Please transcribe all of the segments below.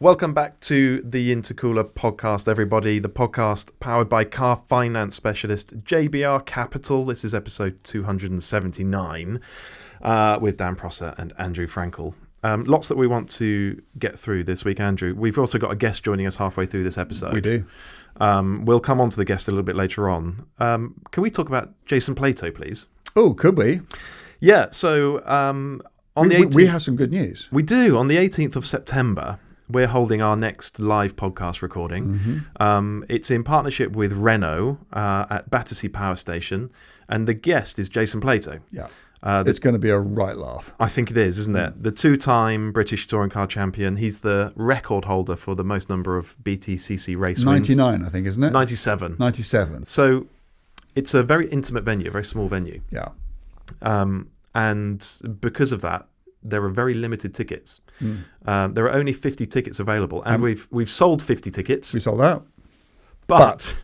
Welcome back to the Intercooler podcast, everybody. The podcast powered by car finance specialist JBR Capital. This is episode 279 with Dan Prosser and Andrew Frankel. Lots that we want to get through this week, Andrew. We've also got a guest joining us halfway through this episode. We do. We'll come on to the guest a little bit later on. Can we talk about Jason Plato, please? Oh, could we? Yeah, so on the 18th... We have some good news. We do. On the 18th of September... we're holding our next live podcast recording. Mm-hmm. It's in partnership with Renault at Battersea Power Station, and the guest is Jason Plato. Yeah, it's going to be a right laugh. I think it is, isn't it? The two-time British touring car champion. He's the record holder for the most number of BTCC race wins. 99, I think, isn't it? 97. 97. So it's a very intimate venue, a very small venue. Yeah. And because of that, there are very limited tickets. There are only 50 tickets available, and we've sold 50 tickets. We sold out. But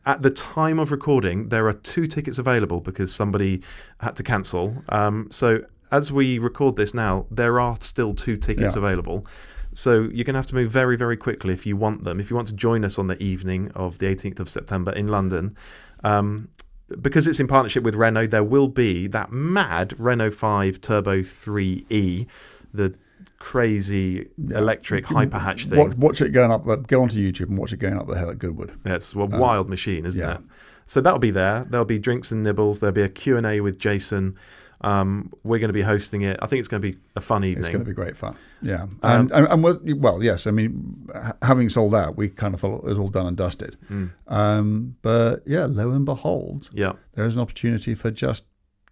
at the time of recording, there are 2 tickets available because somebody had to cancel. So as we record this now, there are still 2 tickets available. So you're going to have to move very, very quickly if you want them. If you want to join us on the evening of the 18th of September in London, because it's in partnership with Renault, there will be that mad Renault 5 Turbo 3E, the crazy electric hyperhatch thing. Watch it going up. Go onto YouTube and watch it going up the hill at Goodwood. Yeah, it's a wild machine, isn't it? So that'll be there. There'll be drinks and nibbles. There'll be a Q&A with Jason. We're going to be hosting it. I think it's going to be a fun evening. It's going to be great fun. Yeah. Well, yes. I mean, having sold out, we kind of thought it was all done and dusted. But yeah, lo and behold, there is an opportunity for just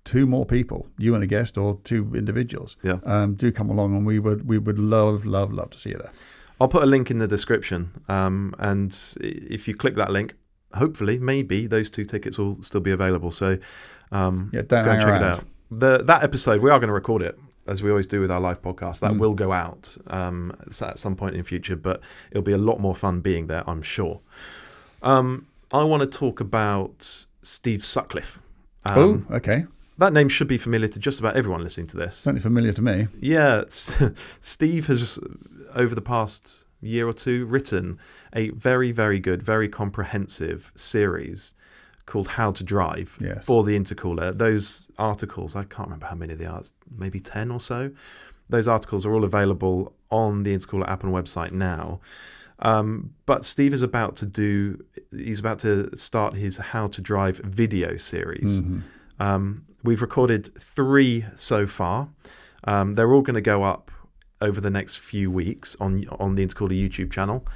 2 more people, you and a guest, or 2 individuals. Do come along, and we would love to see you there. I'll put a link in the description, and if you click that link, hopefully, maybe those 2 tickets will still be available. So go and check it out. That episode, we are going to record it, as we always do with our live podcast. That will go out at some point in the future, but it'll be a lot more fun being there, I'm sure. I want to talk about Steve Sutcliffe. Okay. That name should be familiar to just about everyone listening to this. Certainly familiar to me. Yeah, Steve has, over the past year or 2, written a very, very good, very comprehensive series called How to Drive for the Intercooler. Those articles, I can't remember how many they are, maybe 10 or so. Those articles are all available on the Intercooler app and website now. But Steve is about to start his How to Drive video series. We've recorded 3 so far. They're all going to go up over the next few weeks on the Intercooler YouTube channel.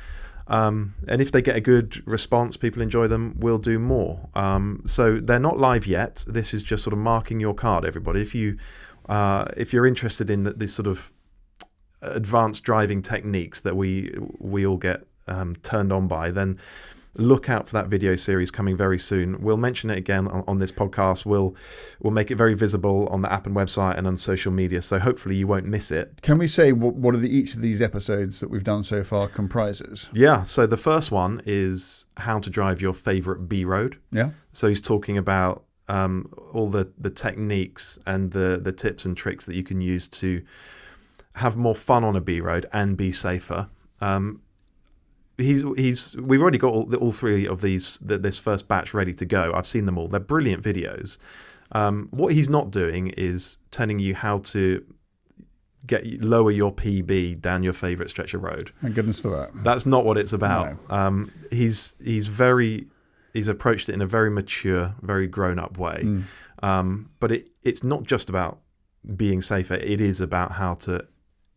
And if they get a good response, people enjoy them, we'll do more. So they're not live yet. This is just sort of marking your card, everybody. If you're interested in this sort of advanced driving techniques that we all get turned on by, then look out for that video series coming very soon. We'll mention it again on this podcast. We'll make it very visible on the app and website and on social media, so hopefully you won't miss it. Can we say what each of these episodes that we've done so far comprises? Yeah, so the first one is how to drive your favourite B road. Yeah. So he's talking about all the techniques and the tips and tricks that you can use to have more fun on a B road and be safer. We've already got all 3 of this first batch ready to go. I've seen them all. They're brilliant videos. What he's not doing is telling you how to lower your PB down your favourite stretch of road. Thank goodness for that. That's not what it's about. No. He's approached it in a very mature, very grown-up way. But it's not just about being safer. It is about how to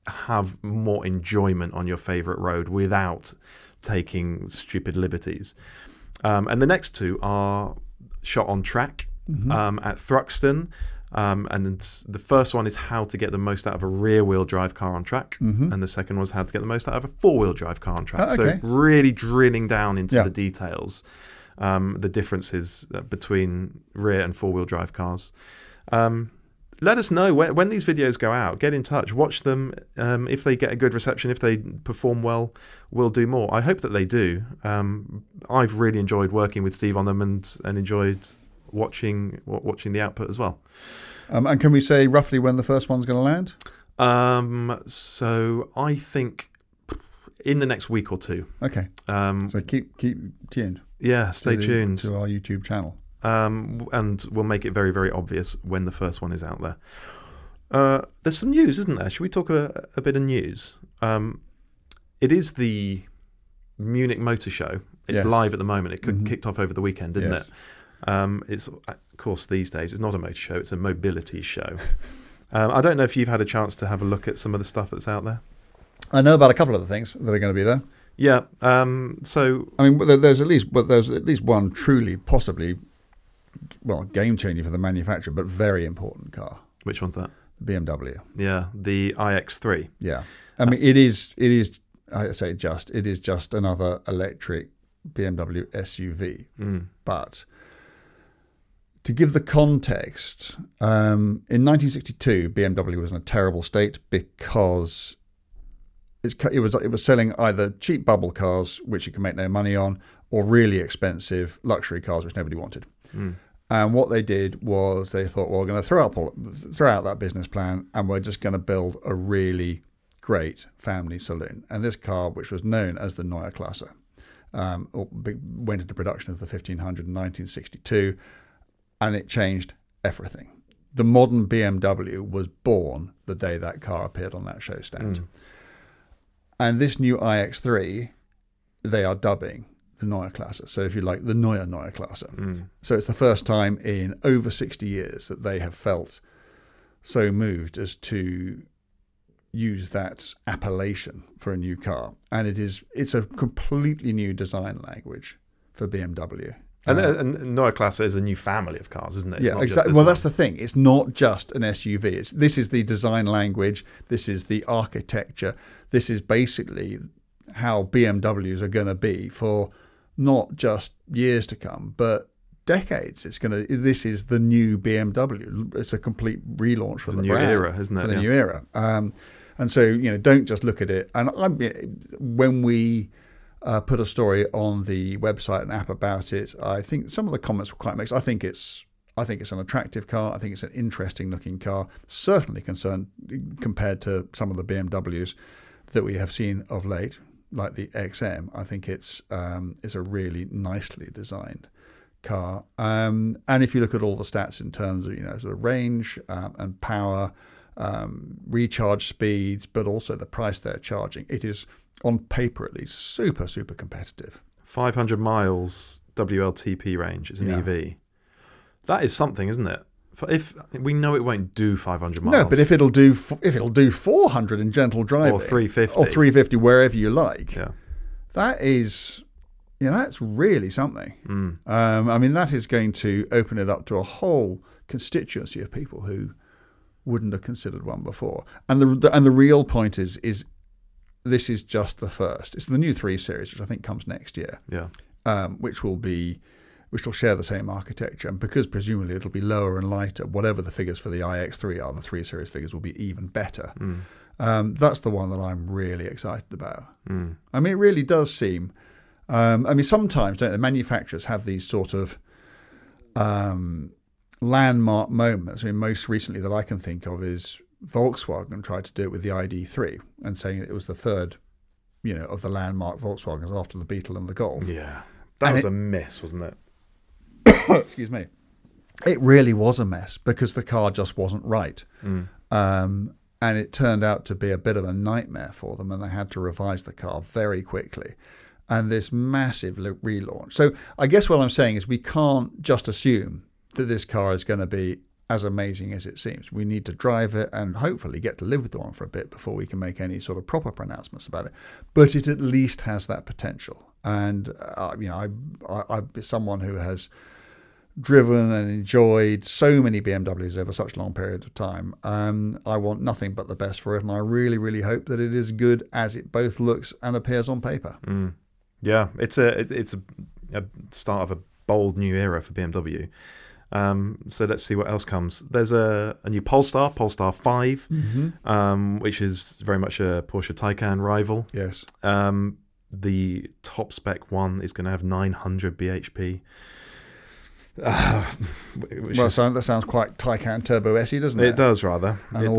have more enjoyment on your favourite road without taking stupid liberties. And the next 2 are shot on track at Thruxton. And the first one is how to get the most out of a rear-wheel drive car on track. And the second was how to get the most out of a four-wheel drive car on track. So really drilling down into the details, the differences between rear and four-wheel drive cars. Let us know when these videos go out. Get in touch. Watch them. If they get a good reception, if they perform well, we'll do more. I hope that they do. I've really enjoyed working with Steve on them and enjoyed watching the output as well. And can we say roughly when the first one's going to land? So I think in the next week or two. Okay. So keep tuned. Yeah, stay tuned to our YouTube channel. And we'll make it very, very obvious when the first one is out there. There's some news, isn't there? Should we talk a bit of news? It is the Munich Motor Show. It's live at the moment. It kicked off over the weekend, didn't it? It's, of course, these days, it's not a motor show, it's a mobility show. I don't know if you've had a chance to have a look at some of the stuff that's out there. I know about a couple of the things that are going to be there. Yeah. So I mean, there's at least one truly, possibly, game changer for the manufacturer, but very important car. Which one's that? The BMW. Yeah, the iX3. Yeah. I mean, it is. It is just another electric BMW SUV. But to give the context, in 1962, BMW was in a terrible state because it was selling either cheap bubble cars, which you can make no money on, or really expensive luxury cars, which nobody wanted. And what they did was they thought, well, we're going to throw out that business plan, and we're just going to build a really great family saloon. And this car, which was known as the Neue Klasse, went into production of the 1500 in 1962, and it changed everything. The modern BMW was born the day that car appeared on that show stand. And this new iX3, they are dubbing the Neue Klasse. So if you like, the Neue Klasse. So it's the first time in over 60 years that they have felt so moved as to use that appellation for a new car. And it's a completely new design language for BMW. And Neue Klasse is a new family of cars, isn't it? It's exactly. Well, that's the thing. It's not just an SUV. This is the design language. This is the architecture. This is basically how BMWs are going to be for not just years to come, but decades. This is the new BMW. It's a complete relaunch for the new brand, era, isn't it? For the new era. And so, don't just look at it. And when we put a story on the website and app about it, I think some of the comments were quite mixed. I think it's an attractive car. I think it's an interesting looking car. Certainly compared to some of the BMWs that we have seen of late, like the XM. I think it's a really nicely designed car. And if you look at all the stats in terms of sort of range and power, recharge speeds, but also the price they're charging, it is, on paper at least, super, super competitive. 500 miles WLTP range is an EV. That is something, isn't it? If we know it won't do 500 miles. No, but if it'll do 400 in gentle driving, or 350, wherever you like, that is, that's really something. I mean, that is going to open it up to a whole constituency of people who wouldn't have considered one before. And the real point is this is just the first. It's the new 3 Series, which I think comes next year. Which will share the same architecture, and because presumably it'll be lower and lighter, whatever the figures for the iX3 are, the 3 Series figures will be even better. That's the one that I'm really excited about. I mean, it really does seem. Sometimes the manufacturers have these sort of landmark moments. I mean, most recently that I can think of is Volkswagen tried to do it with the ID.3 and saying it was the third, of the landmark Volkswagens after the Beetle and the Golf. Yeah, that was a mess, wasn't it? Excuse me. It really was a mess because the car just wasn't right. And it turned out to be a bit of a nightmare for them, and they had to revise the car very quickly. And this massive relaunch. So I guess what I'm saying is we can't just assume that this car is going to be as amazing as it seems. We need to drive it and hopefully get to live with the one for a bit before we can make any sort of proper pronouncements about it. But it at least has that potential. And I'm someone who has driven and enjoyed so many BMWs over such a long period of time. I want nothing but the best for it, and I really, really hope that it is good as it both looks and appears on paper. Yeah, it's a start of a bold new era for BMW. So let's see what else comes. There's a new Polestar 5, which is very much a Porsche Taycan rival. Yes. The top spec one is going to have 900 bhp. That sounds quite Taycan Turbo SE, doesn't it? It does, rather. And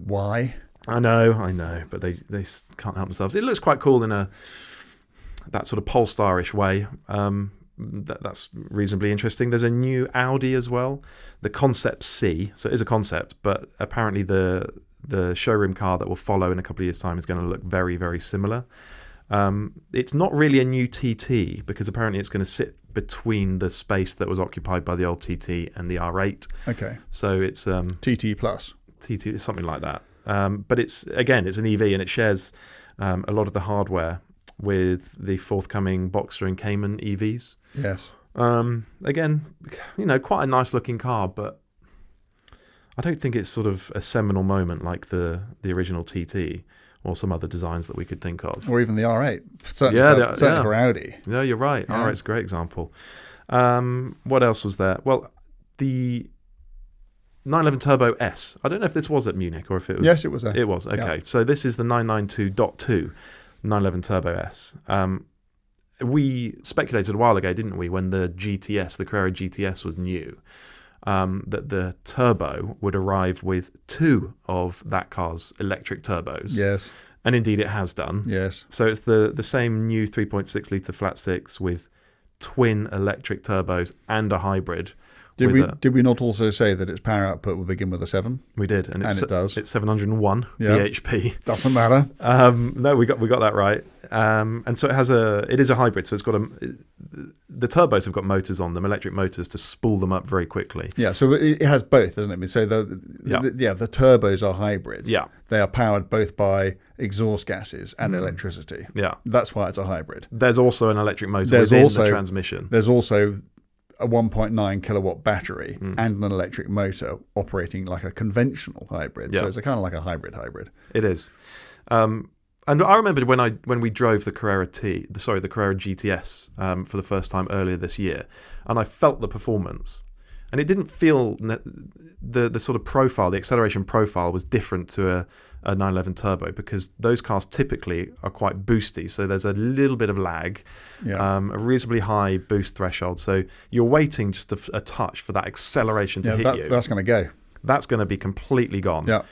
why? I know, but they can't help themselves. It looks quite cool in that sort of Polestar-ish way. That's reasonably interesting. There's a new Audi as well, the Concept C. So it is a concept, but apparently the showroom car that will follow in a couple of years' time is going to look very, very similar. It's not really a new TT because apparently it's going to sit between the space that was occupied by the old TT and the R8. Okay. So it's TT Plus. TT, something like that. But it's an EV and it shares a lot of the hardware with the forthcoming Boxster and Cayman EVs. Yes. Again, quite a nice looking car, but I don't think it's sort of a seminal moment like the original TT or some other designs that we could think of. Or even the R8. Certainly for Audi. Yeah, you're right. Yeah. R8's a great example. What else was there? Well, the 911 Turbo S. I don't know if this was at Munich or if it was... Yes, it was there. It was, okay. Yeah. So this is the 992.2 911 Turbo S. We speculated a while ago, didn't we, when the GTS, the Carrera GTS was new, that the turbo would arrive with 2 of that car's electric turbos. Yes. And indeed it has done. Yes. So it's the same new 3.6 litre flat six with twin electric turbos and a hybrid. Did we not also say that its power output will begin with a 7? We did, and it does. It's 701 bhp. Doesn't matter. No, we got that right. And so it is a hybrid. So it's got the turbos have got motors on them, electric motors to spool them up very quickly. Yeah. So it has both, doesn't it? I mean, so the turbos are hybrids. Yeah. They are powered both by exhaust gases and electricity. Yeah. That's why it's a hybrid. There's also an electric motor within the transmission. There's also a 1.9 kilowatt battery and an electric motor operating like a conventional hybrid. So it's kind of like a hybrid. It is. And I remember when we drove the Carrera GTS for the first time earlier this year, and I felt the performance, and it didn't feel the sort of profile, the acceleration profile was different to a 911 Turbo because those cars typically are quite boosty, so there's a little bit of lag, a reasonably high boost threshold, so you're waiting just a touch for that acceleration to hit you. That's going to go. That's going to be completely gone. Yeah.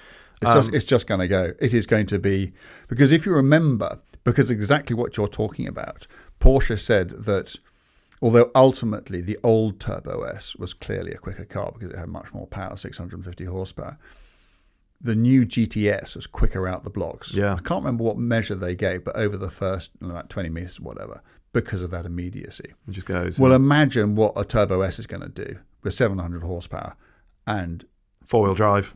It's just going to go. It is going to be, because if you remember, because exactly what you're talking about, Porsche said that although ultimately the old Turbo S was clearly a quicker car because it had much more power, 650 horsepower, the new GTS was quicker out the blocks. Yeah. I can't remember what measure they gave, but over the first about 20 meters or whatever, because of that immediacy. It just goes. Well, imagine what a Turbo S is going to do with 700 horsepower and four-wheel drive,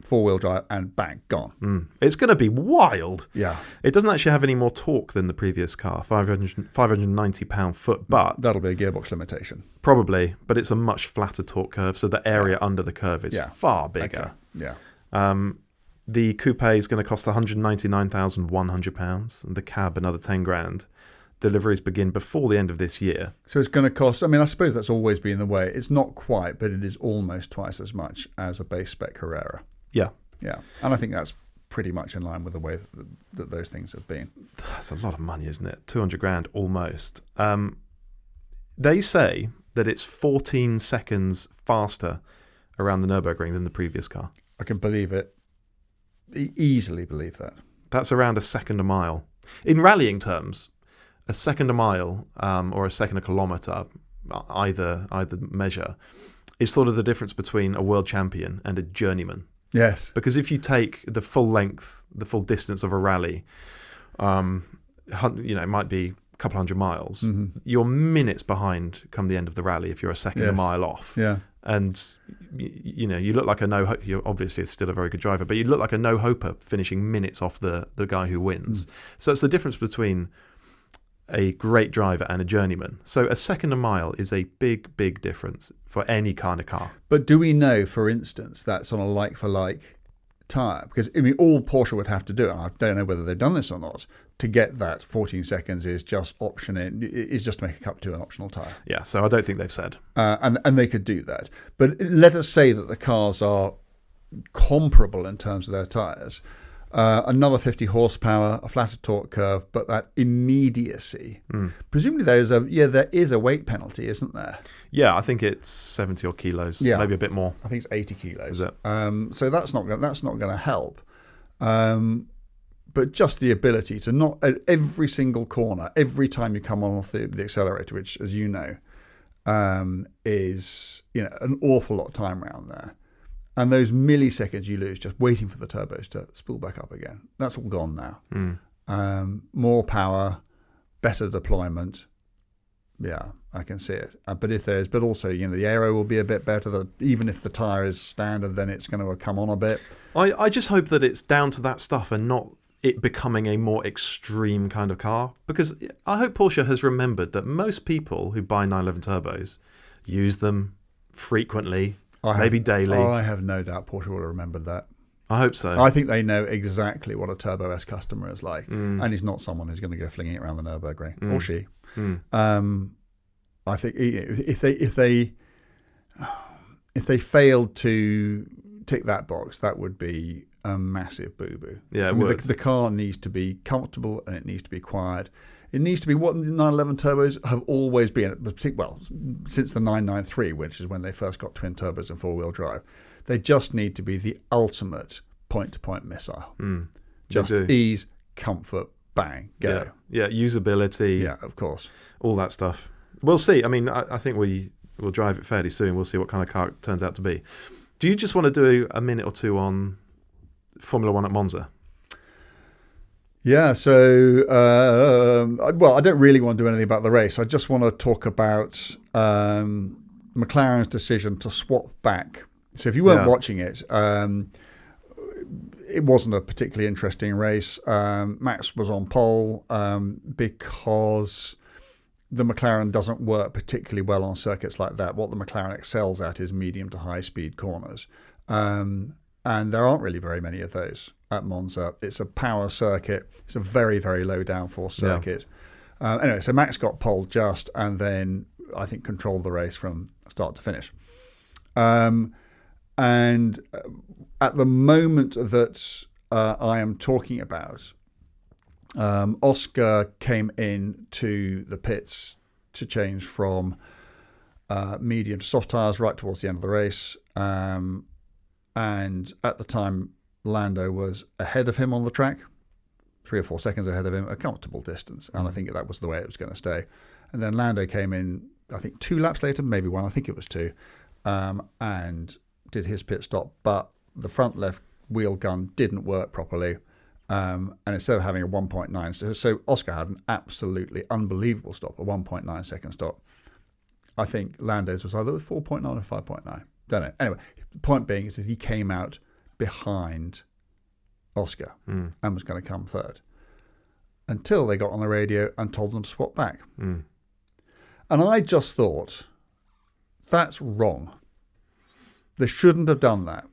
and bang, gone. It's going to be wild. Yeah. It doesn't actually have any more torque than the previous car, 590 pound-foot, but that'll be a gearbox limitation. Probably, but it's a much flatter torque curve, so the area under the curve is far bigger. Okay. Yeah. The coupe is going to cost £199,100, and the cab another 10 grand. Deliveries begin before the end of this year. So it's going to cost, I mean, I suppose that's always been the way. It's not quite, but it is almost twice as much as a base spec Carrera. Yeah. Yeah. And I think that's pretty much in line with the way that those things have been. That's a lot of money, isn't it? 200 grand almost. They say that it's 14 seconds faster around the Nürburgring than the previous car. I can believe it. Easily believe that. That's around a second a mile. In rallying terms, a second a mile or a second a kilometre, either measure, is sort of the difference between a world champion and a journeyman. Yes. Because if you take the full length, the full distance of a rally, it might be a couple hundred miles. Mm-hmm. You're minutes behind come the end of the rally if you're a second a mile off. Yeah. And you look like a no-hope. You're obviously still a very good driver, but you look like a no-hoper finishing minutes off the guy who wins. So it's the difference between a great driver and a journeyman. So a second a mile is a big, big difference for any kind of car. But do we know, for instance, that's on a like-for-like tyre? Because, I mean, all Porsche would have to do, and I don't know whether they've done this or not, to get that 14 seconds is just to make a Cup 2 an optional tyre. Yeah, so I don't think they've said. And they could do that. But let us say that the cars are comparable in terms of their tyres. Another 50 horsepower, a flatter torque curve, but that immediacy. Presumably there is a weight penalty, isn't there? Yeah, I think it's 70 odd kilos, maybe a bit more. I think it's 80 kilos. Is it? So that's not going to help. but just the ability to not at every single corner, every time you come on off the accelerator, which, as you know, is an awful lot of time around there. And those milliseconds you lose just waiting for the turbos to spool back up again, that's all gone now. More power, better deployment. Yeah, I can see it. But also, the aero will be a bit better. Even if the tyre is standard, then it's going to come on a bit. I just hope that it's down to that stuff and not it becoming a more extreme kind of car. Because I hope Porsche has remembered that most people who buy 911 turbos use them frequently, maybe daily. I have no doubt Porsche will have remembered that. I hope so. I think they know exactly what a Turbo S customer is like. And he's not someone who's going to go flinging it around the Nürburgring, or she. I think if they failed to tick that box, that would be a massive boo-boo. Yeah, the car needs to be comfortable and it needs to be quiet. It needs to be what 911 turbos have always been. Well, since the 993, which is when they first got twin turbos and four-wheel drive, they just need to be the ultimate point-to-point missile. Just ease, comfort, bang, go. Yeah, usability. Yeah, of course. All that stuff. We'll see. I mean, I think we'll drive it fairly soon. We'll see what kind of car it turns out to be. Do you just want to do a minute or two on Formula One at Monza? Yeah, so, I don't really want to do anything about the race. I just want to talk about McLaren's decision to swap back. So if you weren't watching it, it wasn't a particularly interesting race. Max was on pole because the McLaren doesn't work particularly well on circuits like that. What the McLaren excels at is medium to high speed corners. And there aren't really very many of those at Monza. It's a power circuit. It's a very, very low downforce circuit. Anyway, so Max got pole just, and then I think controlled the race from start to finish. And at the moment that I am talking about, Oscar came in to the pits to change from medium to soft tyres right towards the end of the race. And at the time, Lando was ahead of him on the track, 3 or 4 seconds ahead of him, a comfortable distance. And I think that was the way it was going to stay. And then Lando came in, I think 2 laps later, maybe 1, I think it was 2, and did his pit stop. But the front left wheel gun didn't work properly. And instead of having a 1.9, so Oscar had an absolutely unbelievable stop, a 1.9 second stop. I think Lando's was either 4.9 or 5.9. Don't know. Anyway, the point being is that he came out behind Oscar and was going to come third until they got on the radio and told them to swap back. And I just thought, that's wrong. They shouldn't have done that.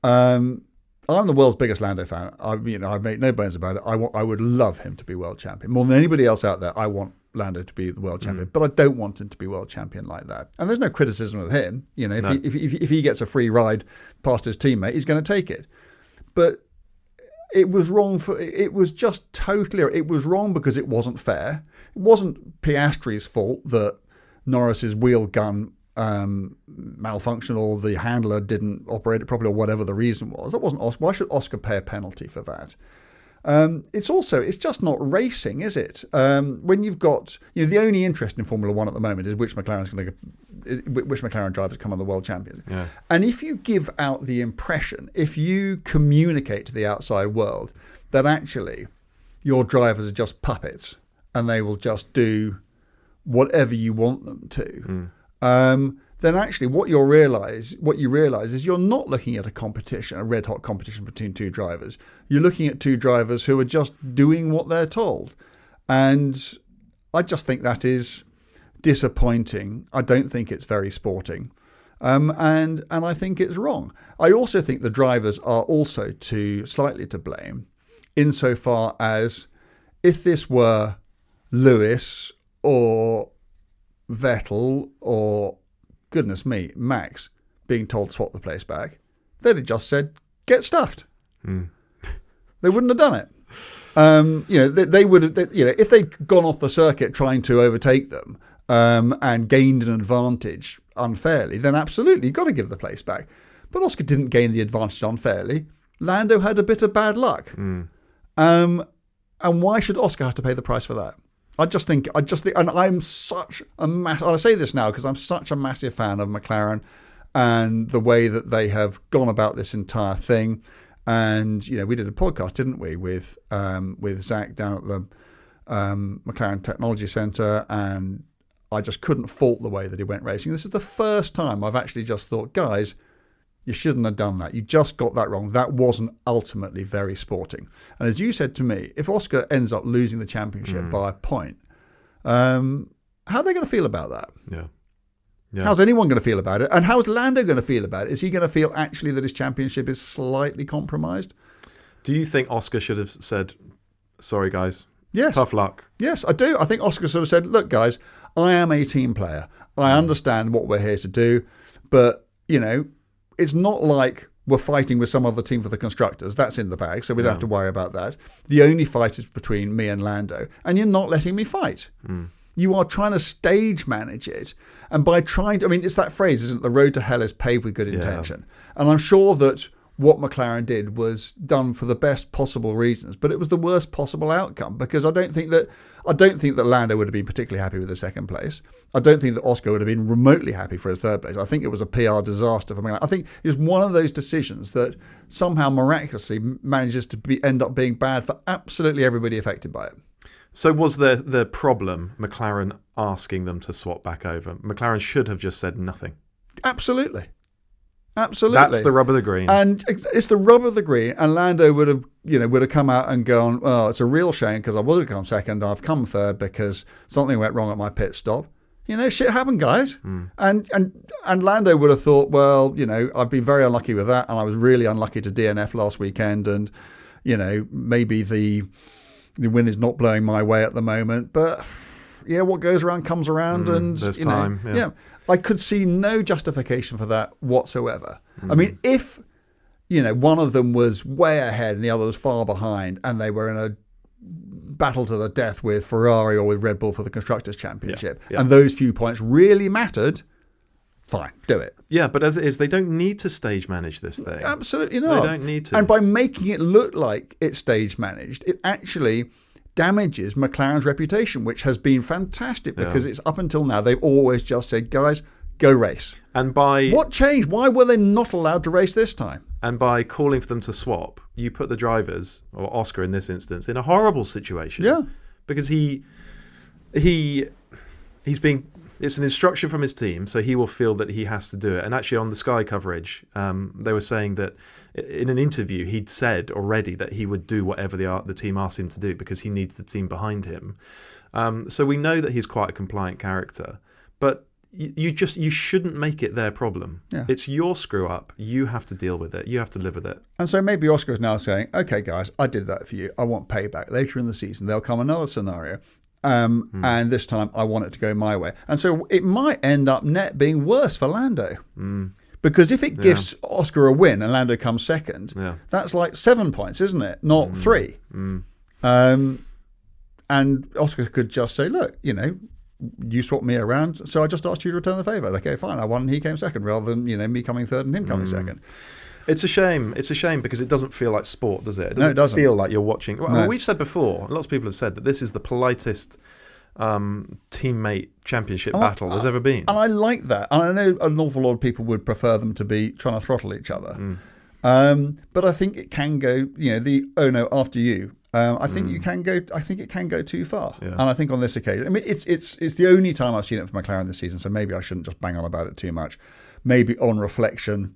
I'm the world's biggest Lando fan. I've made no bones about it. I would love him to be world champion. More than anybody else out there, I want Lando to be the world champion, but I don't want him to be world champion like that. And there's no criticism of him. If he gets a free ride past his teammate, he's going to take it. But it was wrong it was just totally, it was wrong because it wasn't fair. It wasn't Piastri's fault that Norris's wheel gun malfunctioned or the handler didn't operate it properly or whatever the reason was. That wasn't Oscar. Why should Oscar pay a penalty for that? It's just not racing, is it? When you've got, the only interest in Formula One at the moment is which McLaren drivers come on the world champion. Yeah. And if you give out the impression, if you communicate to the outside world that actually your drivers are just puppets and they will just do whatever you want them to, then actually what you realize is you're not looking at a competition, a red hot competition between 2 drivers. You're looking at 2 drivers who are just doing what they're told. And I just think that is disappointing. I don't think it's very sporting. And I think it's wrong. I also think the drivers are also slightly to blame insofar as if this were Lewis or Vettel or, goodness me, Max being told to swap the place back, they'd have just said, get stuffed. They wouldn't have done it. They would have, if they'd gone off the circuit trying to overtake them and gained an advantage unfairly, then absolutely, you've got to give the place back. But Oscar didn't gain the advantage unfairly. Lando had a bit of bad luck. And why should Oscar have to pay the price for that? I just think, and I'm such a I say this now because I'm such a massive fan of McLaren and the way that they have gone about this entire thing. And, we did a podcast, didn't we, with Zach down at the McLaren Technology Centre, and I just couldn't fault the way that he went racing. This is the first time I've actually just thought, guys, you shouldn't have done that. You just got that wrong. That wasn't ultimately very sporting. And as you said to me, if Oscar ends up losing the championship by a point, how are they going to feel about that? Yeah. How's anyone going to feel about it? And how's Lando going to feel about it? Is he going to feel actually that his championship is slightly compromised? Do you think Oscar should have said, sorry, guys? Yes. Tough luck. Yes, I do. I think Oscar sort of said, look, guys, I am a team player. I understand what we're here to do. But, it's not like we're fighting with some other team for the constructors. That's in the bag, so we don't have to worry about that. The only fight is between me and Lando, and you're not letting me fight. You are trying to stage manage it. And by trying to, it's that phrase, isn't it? The road to hell is paved with good intention. And I'm sure that what McLaren did was done for the best possible reasons, but it was the worst possible outcome, because I don't think that Lando would have been particularly happy with the second place. I don't think that Oscar would have been remotely happy for his third place. I think it was a PR disaster for McLaren. I think it was one of those decisions that somehow miraculously manages to end up being bad for absolutely everybody affected by it. So was the problem McLaren asking them to swap back over? McLaren should have just said nothing. Absolutely. That's the rub of the green. And it's the rub of the green. And Lando would have come out and gone, oh, it's a real shame because I would have come second. I've come third because something went wrong at my pit stop. Shit happened, guys. And Lando would have thought, well, I've been very unlucky with that, and I was really unlucky to DNF last weekend, and maybe the wind is not blowing my way at the moment, but what goes around comes around, and there's time. I could see no justification for that whatsoever. If one of them was way ahead and the other was far behind, and they were in a battle to the death with Ferrari or with Red Bull for the Constructors' Championship, and those few points really mattered, fine, do it. Yeah, but as it is, they don't need to stage manage this thing. Absolutely not. They don't need to. And by making it look like it's stage managed, it actually damages McLaren's reputation, which has been fantastic, because it's up until now they've always just said, guys, go race. And by what changed? Why were they not allowed to race this time? And by calling for them to swap, you put the drivers, or Oscar in this instance, in a horrible situation. Yeah, because he's being. It's an instruction from his team, so he will feel that he has to do it. And actually, on the Sky coverage, they were saying that in an interview, he'd said already that he would do whatever the team asked him to do because he needs the team behind him. So we know that he's quite a compliant character, but you shouldn't make it their problem. Yeah. It's your screw up. You have to deal with it. You have to live with it. And so maybe Oscar is now saying, okay, guys, I did that for you. I want payback. Later in the season, there'll come another scenario. And this time I want it to go my way. And so it might end up net being worse for Lando. Because if it gives Oscar a win and Lando comes second, that's like 7 points, isn't it? Not 3. And Oscar could just say, look, you swapped me around, so I just asked you to return the favour. Okay, fine, I won and he came second, rather than me coming third and him coming second. It's a shame. It's a shame because it doesn't feel like sport, does it? No, it doesn't feel like you're watching. Well, we've said before, lots of people have said that this is the politest teammate championship battle there's ever been. And I like that. And I know an awful lot of people would prefer them to be trying to throttle each other. But I think it can go, oh no, after you. I think you can go. I think it can go too far, and I think on this occasion, it's the only time I've seen it for McLaren this season. So maybe I shouldn't just bang on about it too much. Maybe on reflection,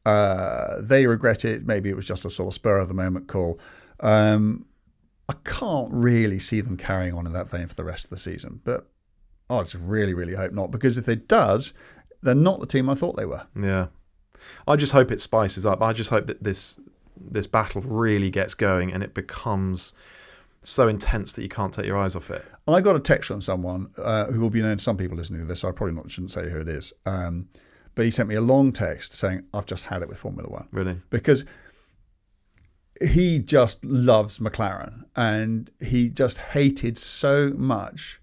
they regret it. Maybe it was just a sort of spur of the moment call. I can't really see them carrying on in that vein for the rest of the season, but I just really, really hope not, because if it does, they're not the team I thought they were. Yeah, I just hope it spices up. I just hope that this battle really gets going and it becomes so intense that you can't take your eyes off it. I got a text from someone who will be known to some people listening to this, so I probably shouldn't say who it is. But he sent me a long text saying, I've just had it with Formula One. Really? Because he just loves McLaren, and he just hated so much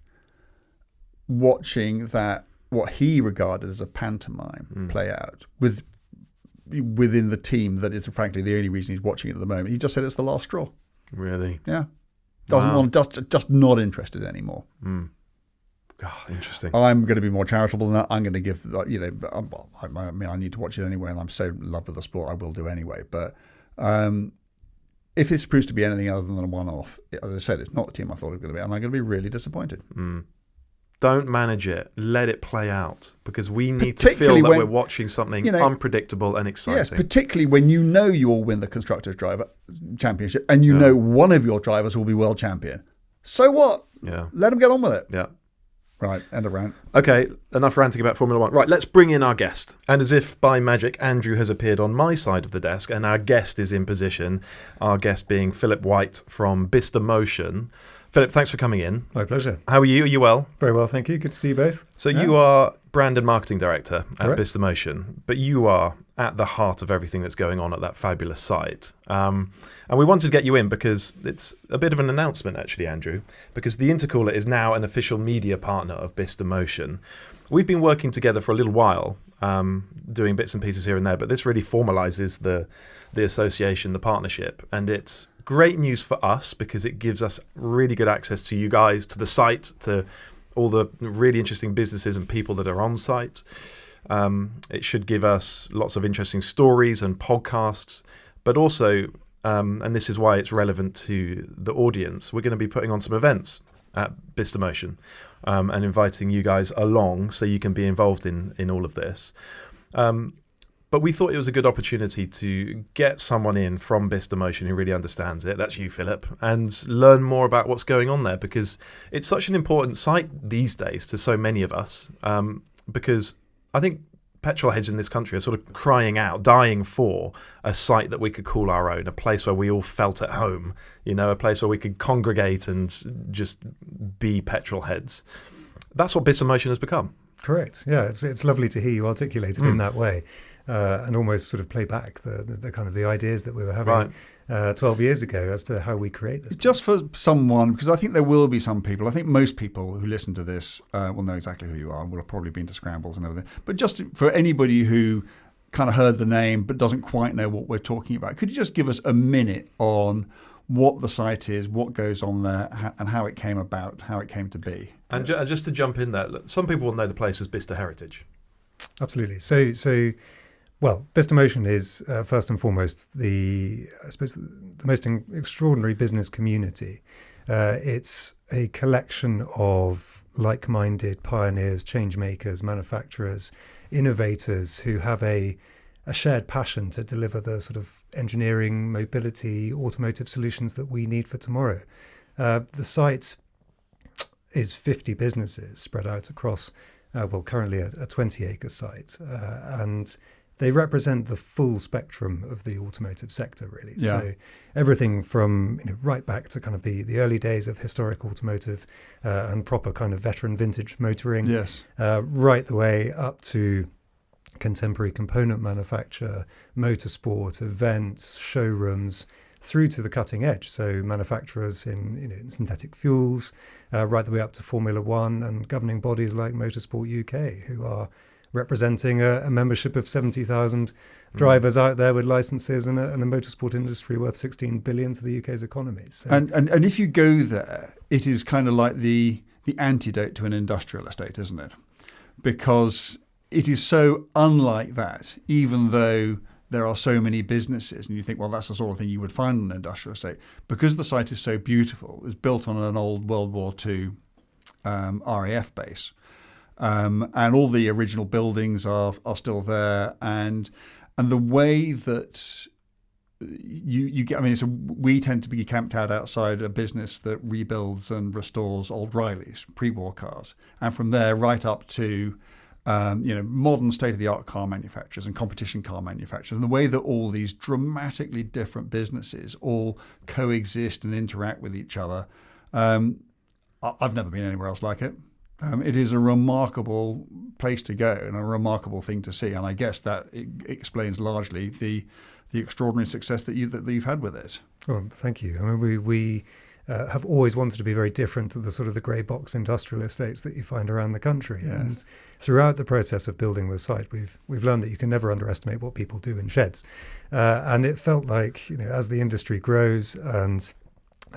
watching that, what he regarded as a pantomime play out within the team that is frankly the only reason he's watching it at the moment. He just said it's the last straw. Really? Yeah. Doesn't want, just not interested anymore. God, interesting. I'm going to be more charitable than that. I'm going to give, I need to watch it anyway, and I'm so in love with the sport, I will do anyway. But if this proves to be anything other than a one-off, as I said, it's not the team I thought it was going to be, and I'm going to be really disappointed. Don't manage it. Let it play out, because we need to feel that we're watching something unpredictable and exciting. Yes, particularly when you know you will win the Constructors' Driver Championship and you know one of your drivers will be world champion. So what? Yeah. Let them get on with it. Yeah. Right, end of rant. Okay, enough ranting about Formula One. Right, let's bring in our guest. And as if by magic, Andrew has appeared on my side of the desk and our guest is in position. Our guest being Philip White from Bicester Motion. Philip, thanks for coming in. My pleasure. How are you? Are you well? Very well, thank you. Good to see you both. So you are brand and marketing director at Bicester Motion, but you are at the heart of everything that's going on at that fabulous site. And we wanted to get you in because it's a bit of an announcement, actually, Andrew, because the Intercooler is now an official media partner of Bicester Motion. We've been working together for a little while, doing bits and pieces here and there, but this really formalises the association, the partnership, and it's great news for us because it gives us really good access to you guys, to the site, to all the really interesting businesses and people that are on site. It should give us lots of interesting stories and podcasts, but also, and this is why it's relevant to the audience, we're going to be putting on some events at Bicester Motion and inviting you guys along so you can be involved in all of this. But we thought it was a good opportunity to get someone in from Bicester Motion who really understands it. That's you, Philip, and learn more about what's going on there, because it's such an important site these days to so many of us. Because I think petrol heads in this country are sort of crying out, dying for a site that we could call our own, a place where we all felt at home, a place where we could congregate and just be petrol heads. That's what Bicester Motion has become. Correct. Yeah, it's lovely to hear you articulate it in that way. And almost sort of play back the kind of the ideas that we were having 12 years ago as to how we create this. Just for someone, because I think there will be some people, I think most people who listen to this will know exactly who you are and will have probably been to scrambles and everything. But just for anybody who kind of heard the name but doesn't quite know what we're talking about, could you just give us a minute on what the site is, what goes on there, and how it came about, how it came to be? And just to jump in there, some people will know the place as Bicester Heritage. Absolutely. So well, Bicester Motion is first and foremost the most extraordinary business community. It's a collection of like-minded pioneers, change makers, manufacturers, innovators who have a shared passion to deliver the sort of engineering, mobility, automotive solutions that we need for tomorrow. The site is 50 businesses spread out across, currently a 20-acre site, and they represent the full spectrum of the automotive sector, really. Yeah. So everything from right back to kind of the early days of historic automotive and proper kind of veteran vintage motoring, yes, right the way up to contemporary component manufacture, motorsport, events, showrooms, through to the cutting edge. So manufacturers in synthetic fuels, right the way up to Formula One and governing bodies like Motorsport UK, who are representing a membership of 70,000 drivers out there with licenses and a motorsport industry worth 16 billion to the UK's economy. So. And if you go there, it is kind of like the antidote to an industrial estate, isn't it? Because it is so unlike that, even though there are so many businesses, and you think, well, that's the sort of thing you would find in an industrial estate. Because the site is so beautiful, it was built on an old World War II RAF base. And all the original buildings are still there, and the way that you get, I mean, so we tend to be camped out outside a business that rebuilds and restores old Rileys, pre-war cars, and from there right up to modern state-of-the-art car manufacturers and competition car manufacturers, and the way that all these dramatically different businesses all coexist and interact with each other. I've never been anywhere else like it. It is a remarkable place to go and a remarkable thing to see, and I guess that it explains largely the extraordinary success that you've had with it. Well, thank you. I mean, we have always wanted to be very different to the sort of the grey box industrial estates that you find around the country. Yes. And throughout the process of building the site, we've learned that you can never underestimate what people do in sheds, and it felt like as the industry grows and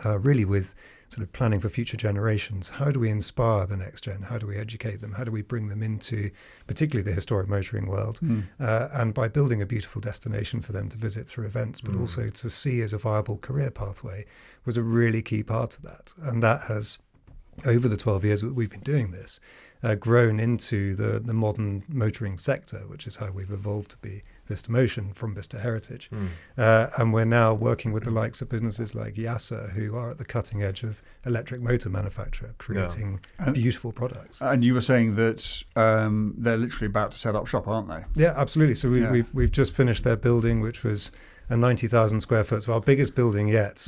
really with sort of planning for future generations. How do we inspire the next gen? How do we educate them? How do we bring them into particularly the historic motoring world? And by building a beautiful destination for them to visit through events, but also to see as a viable career pathway was a really key part of that. And that has, over the 12 years that we've been doing this, grown into the modern motoring sector, which is how we've evolved to be Bicester Motion from Bicester Heritage. And we're now working with the likes of businesses like YASA, who are at the cutting edge of electric motor manufacture, creating beautiful products. And you were saying that they're literally about to set up shop, aren't they? Yeah, absolutely. So we've just finished their building, which was a 90,000 square foot, so our biggest building yet.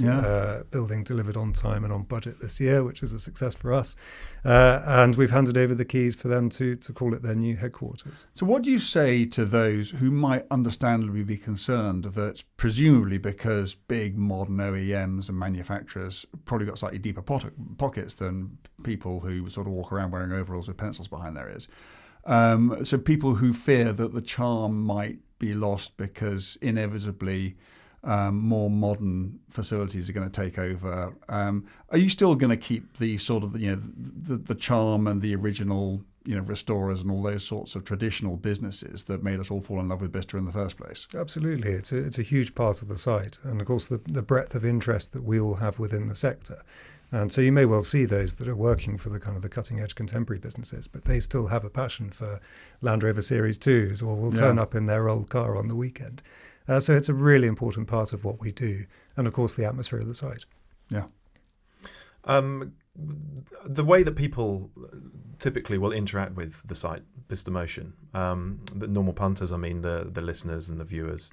Building delivered on time and on budget this year, which is a success for us. And we've handed over the keys for them to call it their new headquarters. So what do you say to those who might understandably be concerned that presumably because big modern OEMs and manufacturers probably got slightly deeper pockets than people who sort of walk around wearing overalls with pencils behind their ears, so people who fear that the charm might be lost because inevitably more modern facilities are going to take over. Are you still going to keep the sort of the charm and the original restorers and all those sorts of traditional businesses that made us all fall in love with Bicester in the first place? Absolutely, it's a huge part of the site, and of course the breadth of interest that we all have within the sector. And so you may well see those that are working for the kind of the cutting edge contemporary businesses, but they still have a passion for Land Rover Series 2s, or will turn up in their old car on the weekend. So it's a really important part of what we do, and of course the atmosphere of the site. Yeah. The way that people typically will interact with the site, Bicester Motion, the normal punters, I mean the listeners and the viewers,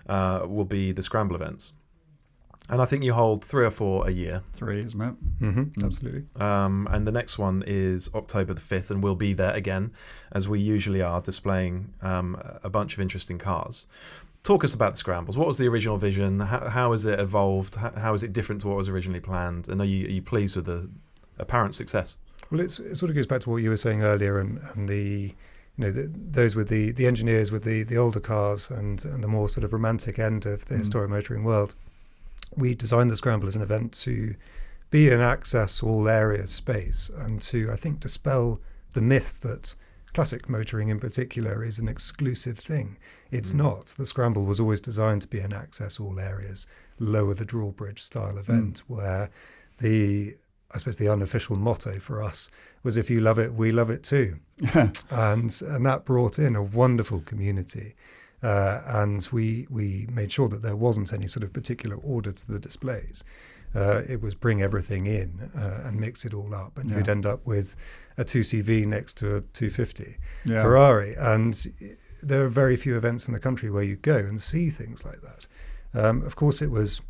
will be the scramble events. And I think you hold 3 or 4 a year. 3, isn't it? Absolutely. And the next one is October the 5th, and we'll be there again, as we usually are, displaying a bunch of interesting cars. Talk us about the scrambles. What was the original vision? How has it evolved? How is it different to what was originally planned? And are you pleased with the apparent success? Well, it sort of goes back to what you were saying earlier, and the those with the engineers with the older cars and the more sort of romantic end of the historic motoring world. We designed the Scramble as an event to be an access all areas space, and to, I think, dispel the myth that classic motoring in particular is an exclusive thing. It's not. The Scramble was always designed to be an access all areas, lower the drawbridge style event, where I suppose the unofficial motto for us was, if you love it, we love it too. And that brought in a wonderful community. And we made sure that there wasn't any sort of particular order to the displays. It was bring everything in and mix it all up, and you'd end up with a 2CV next to a 250 Ferrari. And there are very few events in the country where you go and see things like that. Of course, it was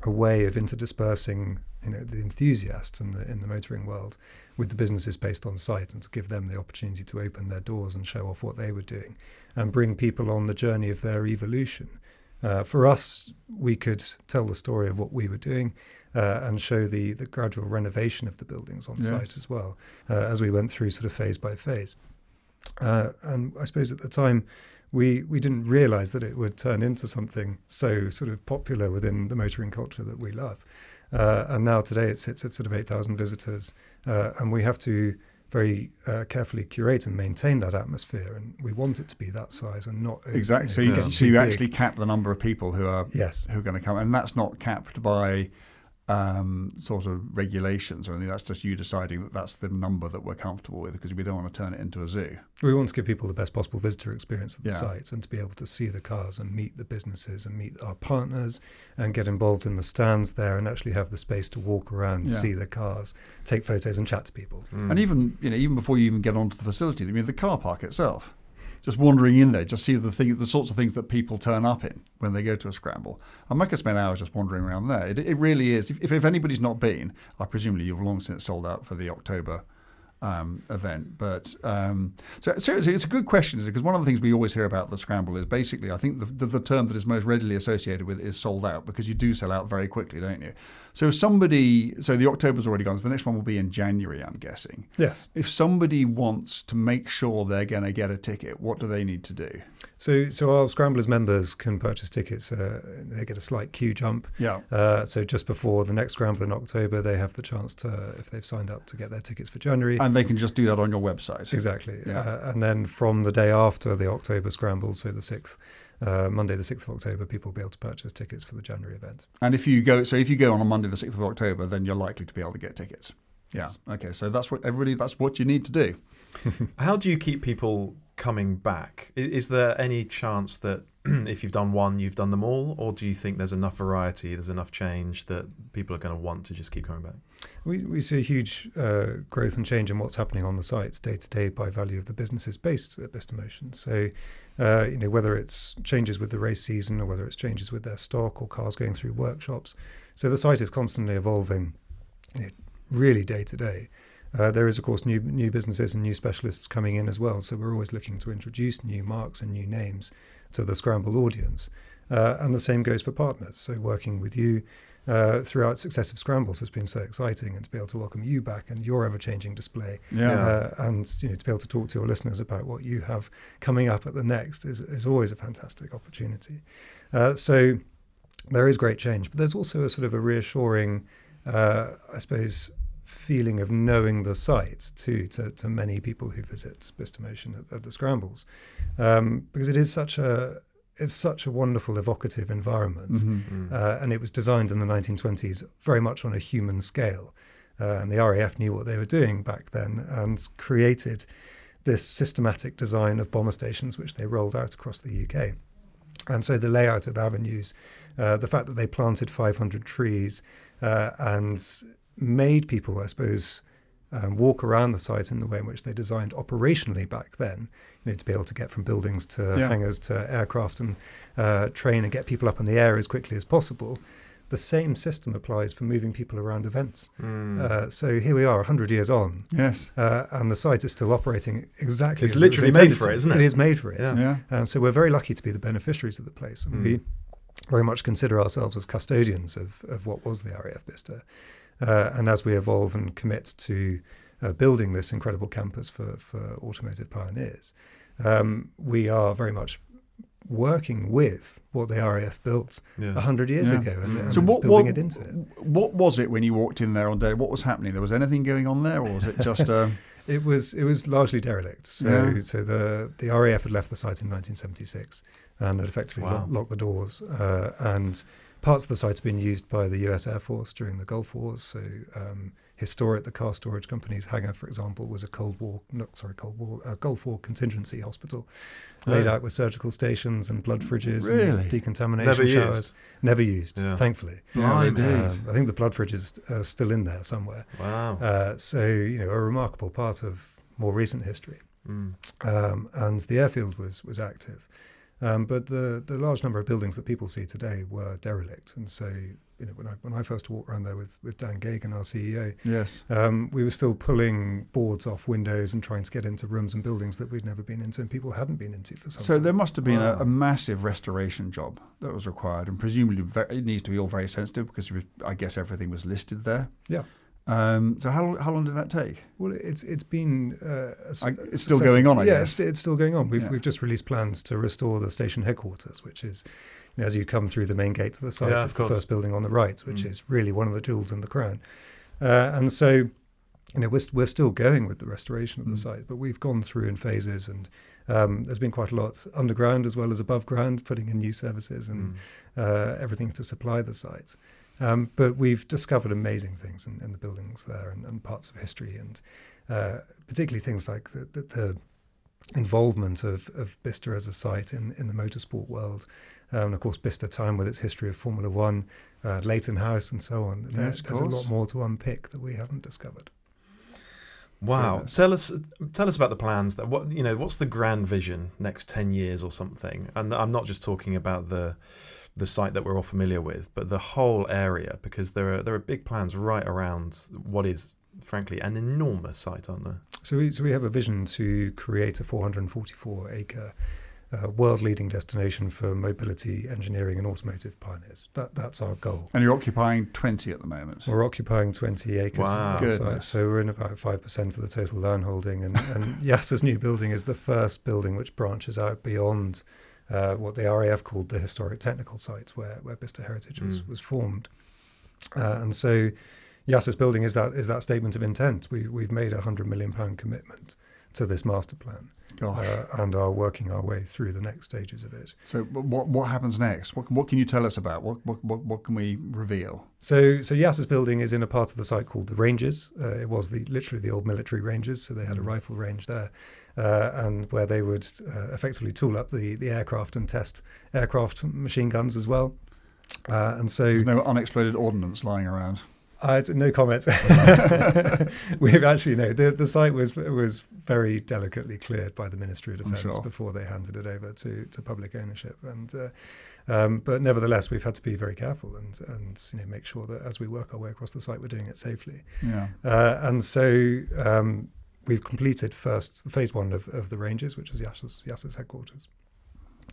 a way of interdispersing the enthusiasts in the motoring world with the businesses based on site, and to give them the opportunity to open their doors and show off what they were doing and bring people on the journey of their evolution. For us, we could tell the story of what we were doing and show the gradual renovation of the buildings on site as well, as we went through sort of phase by phase. And I suppose at the time, we didn't realise that it would turn into something so sort of popular within the motoring culture that we love. And now today it sits at sort of 8,000 visitors, and we have to very carefully curate and maintain that atmosphere, and we want it to be that size and not exactly. So you actually cap the number of people who are going to come, and that's not capped by sort of regulations or anything. That's just you deciding that that's the number that we're comfortable with, because we don't want to turn it into a zoo. We want to give people the best possible visitor experience at the sites, and to be able to see the cars and meet the businesses and meet our partners and get involved in the stands there and actually have the space to walk around, see the cars, take photos and chat to people. And even before you even get onto the facility, I mean, the car park itself, just wandering in there, just see the sorts of things that people turn up in when they go to a scramble. I might spend hours just wandering around there. It really is. If anybody's not been, I presumably you've long since sold out for the October event. But so seriously, it's a good question, is it? Because one of the things we always hear about the Scramble is basically, I think the term that is most readily associated with is sold out, because you do sell out very quickly, don't you? So if so the October's already gone, so the next one will be in January, I'm guessing. Yes. If somebody wants to make sure they're going to get a ticket, what do they need to do? So our Scramblers members can purchase tickets. They get a slight queue jump. Yeah. So just before the next Scramble in October, they have the chance to, if they've signed up, to get their tickets for January. And they can just do that on your website. Exactly. Yeah. And then from the day after the October Scramble, so the 6th, Monday the 6th of October, people will be able to purchase tickets for the January event. And if you go on a Monday the 6th of October, then you're likely to be able to get tickets. Yeah. Yes. Okay. So that's what you need to do. How do you keep people coming back? Is there any chance that if you've done one, you've done them all, or do you think there's enough variety, there's enough change that people are going to want to just keep coming back? We see a huge growth and change in what's happening on the sites day to day by value of the businesses based at Bicester Motion. So, whether it's changes with the race season or whether it's changes with their stock or cars going through workshops. So the site is constantly evolving, really day to day. There is, of course, new businesses and new specialists coming in as well. So we're always looking to introduce new marks and new names to the Scramble audience. And the same goes for partners. So working with you throughout successive Scrambles has been so exciting, and to be able to welcome you back and your ever-changing display, and to be able to talk to your listeners about what you have coming up at the next is always a fantastic opportunity. So there is great change, but there's also a sort of a reassuring, I suppose, feeling of knowing the site too to many people who visit Bicester Motion at the Scrambles, because it is such a wonderful, evocative environment, and it was designed in the 1920s very much on a human scale, and the RAF knew what they were doing back then and created this systematic design of bomber stations which they rolled out across the UK. And so the layout of avenues, the fact that they planted 500 trees and made people, I suppose, walk around the site in the way in which they designed operationally back then, to be able to get from buildings to hangars to aircraft and train and get people up in the air as quickly as possible. The same system applies for moving people around events. So here we are 100 years on. Yes. And the site is still operating exactly as it was literally intended made for to. it, isn't it? It is made for it. Yeah. So we're very lucky to be the beneficiaries of the place. And we very much consider ourselves as custodians of what was the RAF Bicester. And as we evolve and commit to building this incredible campus for automotive pioneers, we are very much working with what the RAF built 100 years ago and so building it into it. What was it when you walked in there on day? What was happening? There was anything going on there, or was it just... It was largely derelict. So the RAF had left the site in 1976 and had effectively locked the doors. And parts of the site have been used by the US Air Force during the Gulf Wars. So the car storage company's hangar, for example, was a Gulf War contingency hospital, laid out with surgical stations and blood fridges and decontamination showers. Never used, thankfully. I think the blood fridge is still in there somewhere. Wow. So, a remarkable part of more recent history. And the airfield was active. But the large number of buildings that people see today were derelict. And so, when I first walked around there with Dan Gagan, our CEO, we were still pulling boards off windows and trying to get into rooms and buildings that we'd never been into and people hadn't been into for some time. So there must have been a massive restoration job that was required, and presumably it needs to be all very sensitive because I guess everything was listed there. Yeah. So how long did that take? Well, it's been it's still going on. I guess it's still going on. We've just released plans to restore the station headquarters, which is, as you come through the main gate to the site, it's the first building on the right, which is really one of the jewels in the crown. And so, we're still going with the restoration of the site, but we've gone through in phases, and there's been quite a lot underground as well as above ground, putting in new services and everything to supply the site. But we've discovered amazing things in the buildings there and parts of history, and particularly things like the involvement of Bicester as a site in the motorsport world. And of course, Bicester Town with its history of Formula One, Leighton House and so on. There's a lot more to unpick that we haven't discovered. Wow. Tell us about the plans. What's the grand vision next 10 years or something? And I'm not just talking about the site that we're all familiar with, but the whole area, because there are big plans right around what is frankly, an enormous site, aren't there? So we have a vision to create a 444-acre world-leading destination for mobility, engineering and automotive pioneers. That's our goal. And you're occupying 20 at the moment? We're occupying 20 acres. Wow. On the site, so we're in about 5% of the total land holding. And YASA's new building is the first building which branches out beyond what the RAF called the historic technical sites where Bicester Heritage was formed. And so YASA's building is that statement of intent. We've made £100 million commitment to this master plan. And are working our way through the next stages of it. So what happens next? What can you tell us about? What can we reveal? So YASA's building is in a part of the site called the Ranges. It was literally the old military ranges, so they had a rifle range there, and where they would effectively tool up the aircraft and test aircraft machine guns as well. And so there's no unexploded ordnance lying around. No comments. We've actually the site was very delicately cleared by the Ministry of Defence before they handed it over to public ownership, and but nevertheless we've had to be very careful and make sure that as we work our way across the site we're doing it safely. Yeah. And so we've completed phase one of the Ranges, which is YASA's headquarters.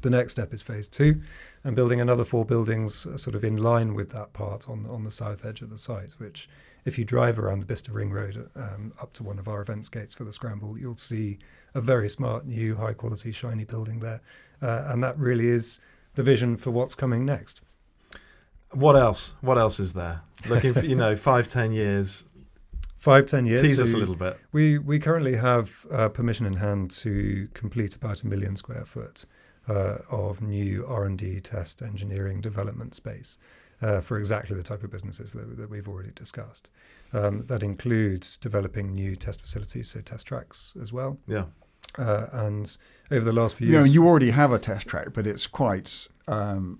The next step is phase 2, and building another 4 buildings sort of in line with that part on the south edge of the site, which if you drive around the Bicester Ring Road up to one of our events gates for the Scramble, you'll see a very smart, new, high-quality, shiny building there. And that really is the vision for what's coming next. What else? What else is there? Looking for, 5-10 years. 5-10 years. Tease us a little bit. We currently have permission in hand to complete about 1 million square foot of new R&D, test, engineering, development space for exactly the type of businesses that we've already discussed. That includes developing new test facilities, so test tracks as well. Yeah. And over the last few years... You already have a test track, but it's quite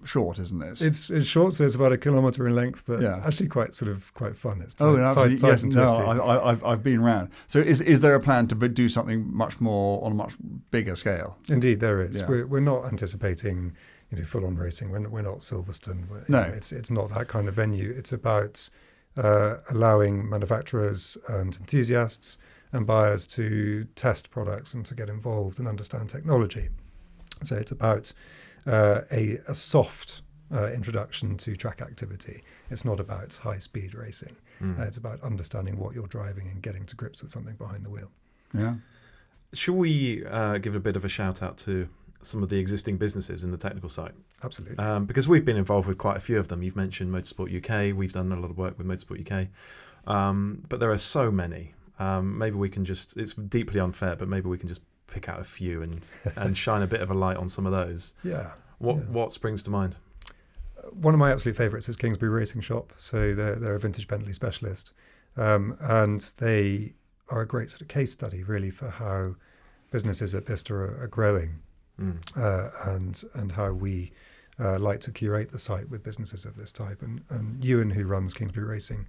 short, isn't it? It's short, so it's about 1 kilometre in length, but actually quite fun. It's tight and twisty. I've been around. So is there a plan to do something much more on a much bigger scale? Indeed, there is. Yeah. We're not anticipating full-on racing. We're not Silverstone. It's not that kind of venue. It's about allowing manufacturers and enthusiasts and buyers to test products and to get involved and understand technology. So it's about a soft introduction to track activity. It's not about high-speed racing. It's about understanding what you're driving and getting to grips with something behind the wheel. Yeah. Shall we give a bit of a shout-out to some of the existing businesses in the technical site? Absolutely. Because we've been involved with quite a few of them. You've mentioned Motorsport UK. We've done a lot of work with Motorsport UK. But there are so many. Maybe we can it's deeply unfair, but maybe we can just pick out a few and shine a bit of a light on some of those. Yeah. What springs to mind? One of my absolute favourites is Kingsbury Racing Shop. So they're a vintage Bentley specialist. And they are a great sort of case study, really, for how businesses at Bicester are growing and how we like to curate the site with businesses of this type. And Ewan, who runs Kingsbury Racing,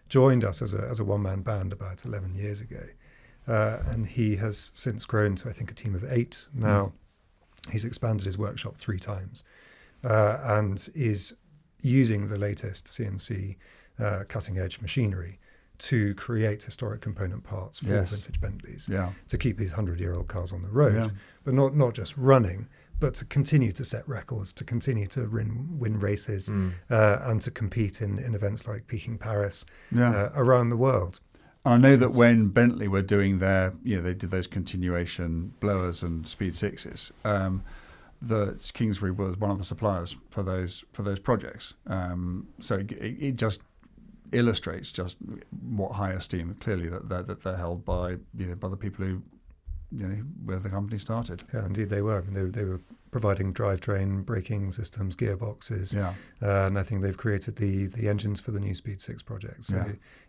joined us as a one-man band about 11 years ago. And he has since grown to, I think, a team of 8 now. He's expanded his workshop 3 times and is using the latest CNC cutting-edge machinery to create historic component parts for vintage Bentleys to keep these 100-year-old cars on the road, but not just running, but to continue to set records, to continue to win races and to compete in events like Peking Paris around the world. And I know that when Bentley were doing they did those continuation blowers and Speed 6s, that Kingsbury was one of the suppliers for those projects. So it just illustrates just what high esteem clearly that they're held by by the people who where the company started. Yeah, indeed they were. I mean, they were providing drivetrain, braking systems, gearboxes, and I think they've created the engines for the new Speed 6 project. So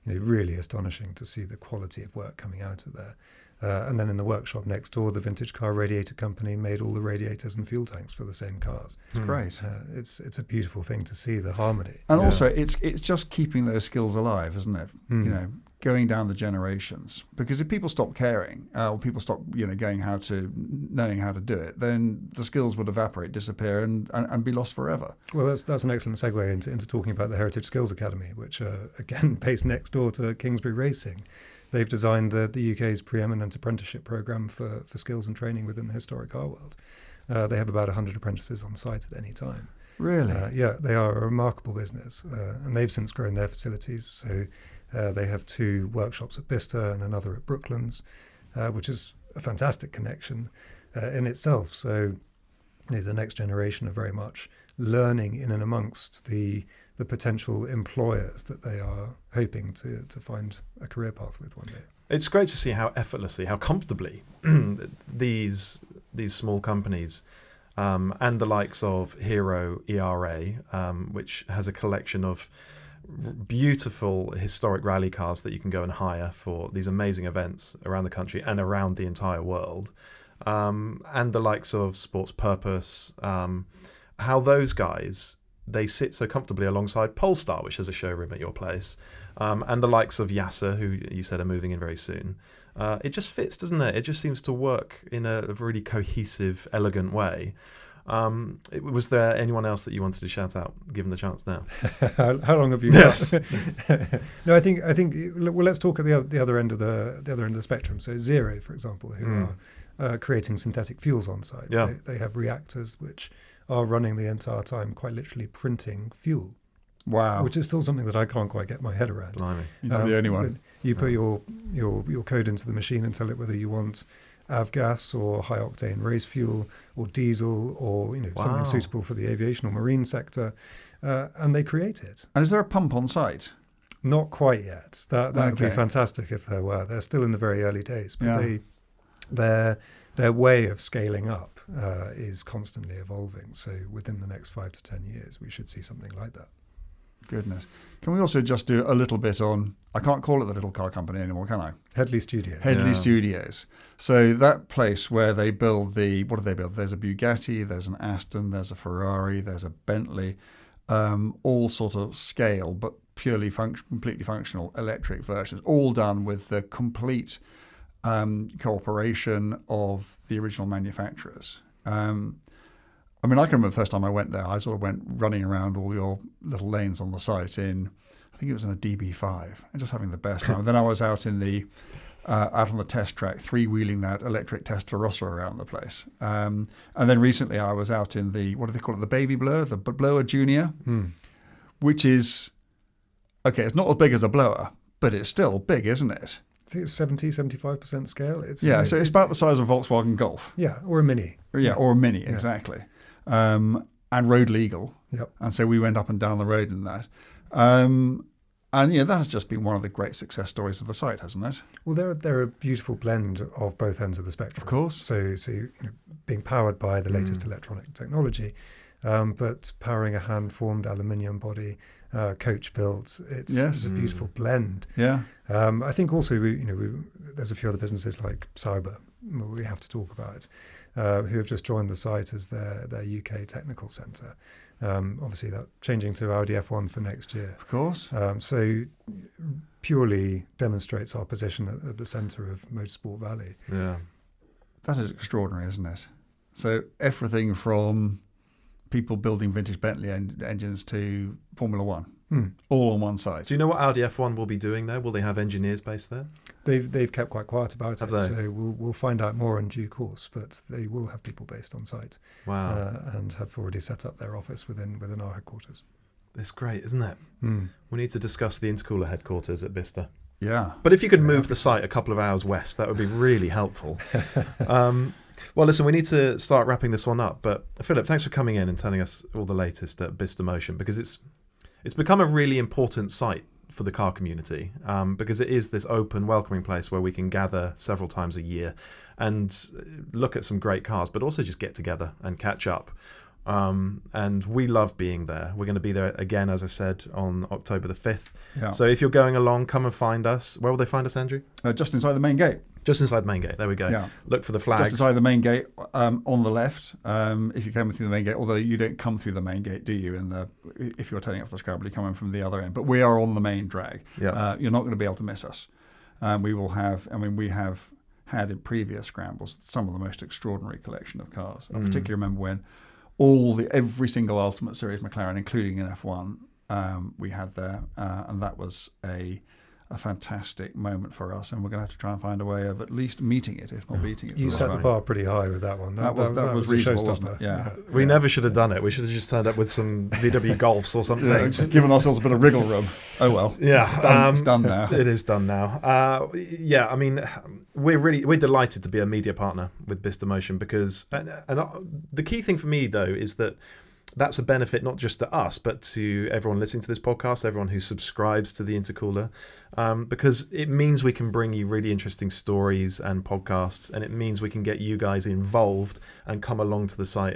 really astonishing to see the quality of work coming out of there. And then in the workshop next door, the vintage car radiator company made all the radiators and fuel tanks for the same cars. It's great. It's a beautiful thing to see the harmony. And also, it's just keeping those skills alive, isn't it? going down the generations, because if people stop caring or people stop knowing how to do it, then the skills would evaporate, disappear, and be lost forever. Well, that's an excellent segue into talking about the Heritage Skills Academy, which again based next door to Kingsbury Racing. They've designed the UK's preeminent apprenticeship programme for skills and training within the historic car world. They have about 100 apprentices on site at any time. Really? Yeah, they are a remarkable business, and they've since grown their facilities. So they have 2 workshops at Bicester and another at Brooklands, which is a fantastic connection in itself. So the next generation are very much learning in and amongst the potential employers that they are hoping to find a career path with one day. It's great to see how effortlessly, how comfortably these small companies and the likes of Hero ERA, which has a collection of beautiful historic rally cars that you can go and hire for these amazing events around the country and around the entire world, and the likes of Sports Purpose, how those guys, they sit so comfortably alongside Polestar, which has a showroom at your place, and the likes of Yasser, who you said are moving in very soon. It just fits, doesn't it? It just seems to work in a really cohesive, elegant way. Was there anyone else that you wanted to shout out, given the chance now? How long have you got? No, I think. Well, let's talk at the other end of the spectrum. So Zero, for example, who are creating synthetic fuels on site. Yeah. They have reactors which are running the entire time, quite literally printing fuel. Wow. Which is still something that I can't quite get my head around. Blimey. You're not the only one. You put your code into the machine and tell it whether you want avgas or high octane race fuel or diesel or something suitable for the aviation or marine sector, and they create it. And is there a pump on site? Not quite yet. That would be fantastic if there were. They're still in the very early days, but their way of scaling up is constantly evolving. So within the next 5 to 10 years, we should see something like that. Goodness. Can we also just do a little bit on, I can't call it the little car company anymore, can I? Headley Studios. Headley Studios. So that place where they build what do they build? There's a Bugatti, there's an Aston, there's a Ferrari, there's a Bentley, all sort of scale, but purely completely functional electric versions, all done with the complete cooperation of the original manufacturers. I can remember the first time I went there, I sort of went running around all your little lanes on the site I think it was in a DB5, and just having the best time. Then I was out on the test track, 3-wheeling that electric Testarossa around the place. And then recently I was out in the, what do they call it, the Baby Blower, the Blower Junior, which is, it's not as big as a blower, but it's still big, isn't it? I think it's 70-75% scale. So it's about the size of a Volkswagen Golf. Yeah, or a Mini. Yeah, or a Mini, exactly. And road legal. Yep. And so we went up and down the road in that. And that has just been one of the great success stories of the site, hasn't it? Well, they're a beautiful blend of both ends of the spectrum. Of course. So being powered by the latest electronic technology, but powering a hand-formed aluminium body, coach built. It's a beautiful blend. Yeah. I think also there's a few other businesses like Sauber we have to talk about, who have just joined the site as their UK technical centre. Obviously, that changing to Audi F1 for next year. Of course. So purely demonstrates our position at the centre of Motorsport Valley. Yeah. That is extraordinary, isn't it? So everything from people building vintage Bentley engines to Formula One, all on one site. Do you know what Audi F1 will be doing there? Will they have engineers based there? They've kept quite quiet about it, have they? so we'll find out more in due course. But they will have people based on site. Wow! And have already set up their office within our headquarters. That's great, isn't it? We need to discuss the Intercooler headquarters at Bicester. Yeah. But if you could move the site a couple of hours west, that would be really helpful. Well, listen, we need to start wrapping this one up. But Philip, thanks for coming in and telling us all the latest at Bicester Motion, because it's become a really important site for the car community, because it is this open, welcoming place where we can gather several times a year and look at some great cars, but also just get together and catch up. And we love being there. We're going to be there again, as I said, on October the 5th. Yeah. So if you're going along, come and find us. Where will they find us, Andrew? Just inside the main gate. Just inside the main gate. There we go. Yeah. Look for the flags. Just inside the main gate, on the left. If you come through the main gate, although you don't come through the main gate, do you? If you're turning up for the Scrabble, you come in from the other end. But we are on the main drag. Yeah. You're not going to be able to miss us. We will have. I mean, we have had in previous scrambles some of the most extraordinary collection of cars. I particularly remember when every single Ultimate Series McLaren, including in F1, we had there, and that was a fantastic moment for us, and we're going to have to try and find a way of at least meeting it, if not beating it. You set the bar pretty high with that one. That was reasonable, wasn't it? Yeah. We never should have done it. We should have just turned up with some VW Golfs or something. Yeah, given ourselves a bit of wriggle room. Oh well. Yeah, it's done now. It is done now. I mean, we're delighted to be a media partner with Bicester Motion because, and the key thing for me though is that that's a benefit not just to us, but to everyone listening to this podcast, everyone who subscribes to the Intercooler, because it means we can bring you really interesting stories and podcasts, and it means we can get you guys involved and come along to the site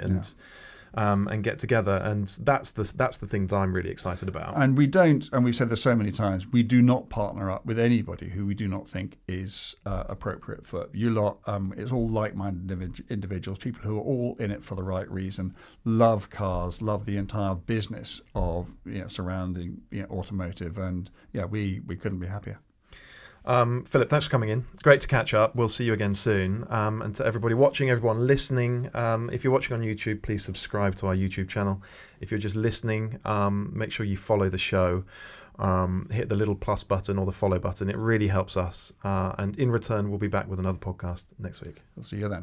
and get together, and that's the thing that I'm really excited about. And we don't, and we've said this so many times, we do not partner up with anybody who we do not think is appropriate for you lot. It's all like-minded individuals, people who are all in it for the right reason, love cars, love the entire business of surrounding automotive, and we couldn't be happier. Philip, thanks for coming in. Great to catch up. We'll see you again soon. And to everybody watching, everyone listening, if you're watching on YouTube, please subscribe to our YouTube channel. If you're just listening, make sure you follow the show. Hit the little plus button or the follow button. It really helps us. And in return, we'll be back with another podcast next week. We'll see you then.